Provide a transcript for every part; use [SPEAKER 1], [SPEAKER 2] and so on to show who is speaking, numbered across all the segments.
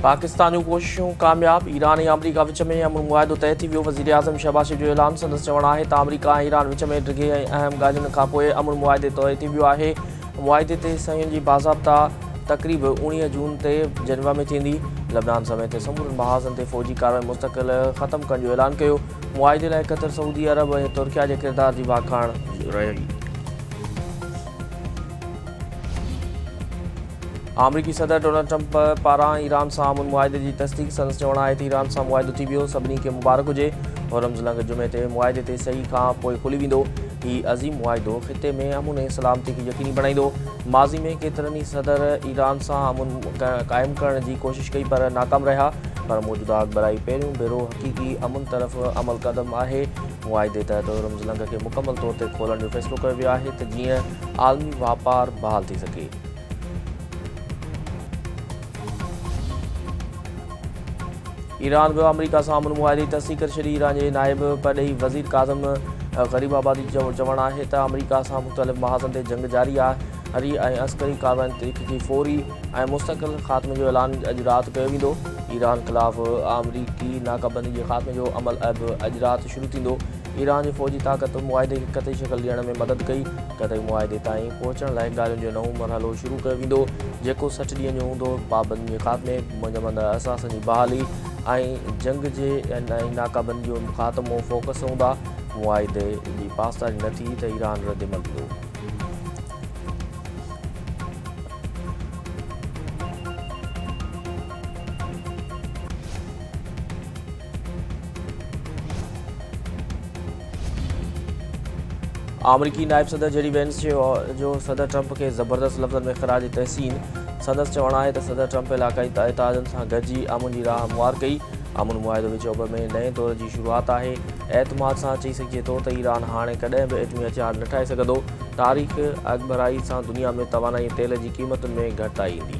[SPEAKER 1] पाकिस्तान जूं कोशिशूं कामयाब। ईरान ऐं अमरीका विच में अमन मुआहिदो तइ थी वियो। वज़ीर आज़म शहबाज शरीफ़ जो ऐलान। संदसि चवणु आहे त अमरीका ऐं ईरान विच में डिघे ऐं अहम ॻाल्हियुनि खां पोइ अमन मुआहिदे तइ थी वियो आहे। मुआहिदे ते सहीयुनि जी बाज़ाब्ता तक़रीब 19 जून ते जेनेवा में थींदी। लबनान समेत समूरनि महाज़नि ते फ़ौजी कार्रवाई मुस्तक़िल ख़तमु करण जो ऐलान कयो। मुआहिदे लाइ क़तर, सऊदी अरब ऐं तुर्किया जे किरदार जी वाखाण रही। अमरीकी सदर डोनाल्ड ट्रंप पारां ईरान सां अमन मुआहिदे जी तस्दीक़। संदसि चवणु आहे त ईरान सां मुआहिदो थी वियो, सभिनी खे मुबारक हुजे। होरमुज़ लंघ जुमे ते मुआहिदे ते सही खां पोइ खुली वेंदो। हीउ अज़ीम मुआहिदो ख़िते में अमन ऐं सलामती खे यकीनी बणाईंदो। माज़ी में केतिरनि ई सदर ईरान सां अमन क़ाइमु करण जी कोशिश कई पर नाकाम रहिया। पर मौजूदा हुक्मरानी पहिरियों भेरो हक़ीक़ी अमन तरफ़ अमल क़दम आहे। मुआहिदे तहत होरमुज़ लंघ खे मुकमल तौर ते खोलण जो फ़ैसिलो कयो वियो आहे त जीअं आलमी वापारु बहाल थी सघे। ईरान बि अमरीका सां अमन मुआहिदे जी तस्दीक़ करे छॾी। ईरान जे नाइब परॾेही वज़ीर काज़म ग़रीबाबादी जो चवणु आहे त अमरीका सां मुख़्तलिफ़ महाज़नि ते जंग जारी आहे ऐं अस्करी कार्रवाइयुनि जी फ़ौरी ऐं मुस्तक़िल ख़ात्मे जो ऐलान अॼु राति कयो वेंदो। ईरान ख़िलाफ़ अमरीकी नाकाबंदी जे ख़ात्मे जो अमल अॼु राति शुरू थींदो। ईरान जी फ़ौजी ताक़त मुआहिदे खे क़तई शिकल ॾियण में मदद कई। क़तई मुआहिदे ताईं पहुचण लाइ ॻाल्हियुनि जो नओं मरहलो शुरू कयो वेंदो, जेको 60 ॾींहनि जो हूंदो। पाबंदी जे ख़ात्मे, मुंजमद असासनि जी बहाली ऐं जंग जे ऐं नाकाबंदी जो ख़ात्मो फोकस हूंदा। मुआहिदे जी पासदारी न थी त ईरान रद्दमल ॾींदो। अमरीकी नाइब सदर जेडी वेंस जो सदर ट्रंप खे ज़बरदस्त लफ़्ज़नि में ख़राज तहसीन। संदसि चवणु आहे त सदर ट्रंप इलाक़ाई इतिहादनि सां गॾिजी अमन जी राह हमुवार कई। अमन मुआहिदो विचोब में नएं दौर जी शुरूआति आहे। एतमाद सां चई सघिजे थो त ईरान हाणे कॾहिं बि एटमी हथियार न ठाहे सघंदो। तारीख़ अॻभराई सां दुनिया में तवानाई तेल जी क़ीमतुनि में घटिताई ईंदी।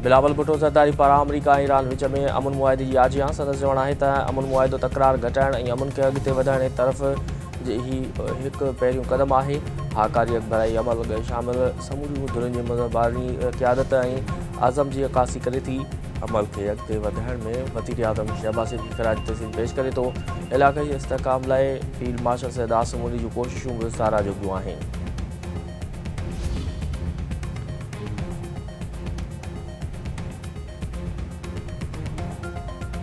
[SPEAKER 1] बिलावल भुट्टो ज़रदारी पारां अमरीका ऐं ईरान विच में अमन मुआहिदे जी आजियां। संदसि चवणु आहे त अमन मुआहिदो तकरार घटाइण ऐं अमन खे अॻिते वधाइण जी तरफ़ ही हिकु पहिरियों क़दम आहे। हाकारी अॻभराई अमल शामिल समूरियूं धुरियुनि जी मज़हबानी क़यादत ऐं अज़म जी अकासी करे थी। अमल खे अॻिते वधाइण में वज़ीर आज़म शहबाज शरीफ़ खे ख़राज तहसीन पेश करे थो। इलाक़ाई इस्तेहकाम लाइ फील्ड मार्शल सैयद आसिम मुनी जूं कोशिशूं बि साराह जोॻियूं आहिनि।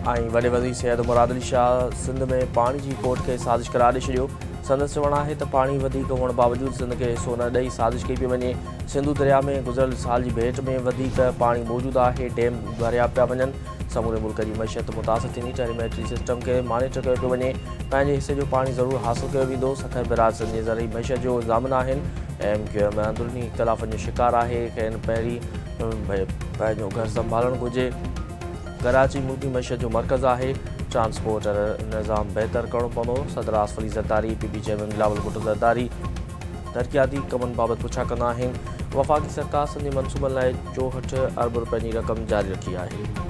[SPEAKER 1] ऐं वॾे वज़ीर सैयद मुराद अली शाह सिंध में पाणी जी कोट खे साज़िश करार ॾेई छॾियो। संदसि चवणु आहे त पाणी वधीक हुअण बावजूदि सिंध खे हिसो न ॾेई साज़िश कई पई वञे। सिंधु दरिया में गुज़िरियल साल जी भेट में वधीक पाणी मौजूदु आहे। डैम भरिया पिया वञनि। समूरे मुल्क जी मईशत मुतासिर थींदी। टेलीमेट्री सिस्टम खे मॉनिटर कयो पियो वञे। पंहिंजे हिसे जो पाणी ज़रूरु हासिलु कयो वेंदो। सखर बिराज सिंध जे ज़रिए मईशत जो ज़ामिन आहिनि। MQM अंदरूनी इख़्तिलाफ़नि जो शिकार आहे। खेनि पहिरीं पंहिंजो घर संभालणु घुरिजे। कराची मुल्की मईशत जो मर्कज़ आहे। ट्रांसपोर्ट निज़ाम बहितर करणो पवंदो। सदर आसिफ अली ज़रदारी, PB चेयरमैन बिलावल भुट्टो ज़रदारी तरक़ियाती कमनि बाबति पुछा कंदा आहिनि। वफ़ाक़ी सरकार सिंध जे मनसूबनि लाइ 64 अरब रुपयनि जी रक़म जारी रखी आहे।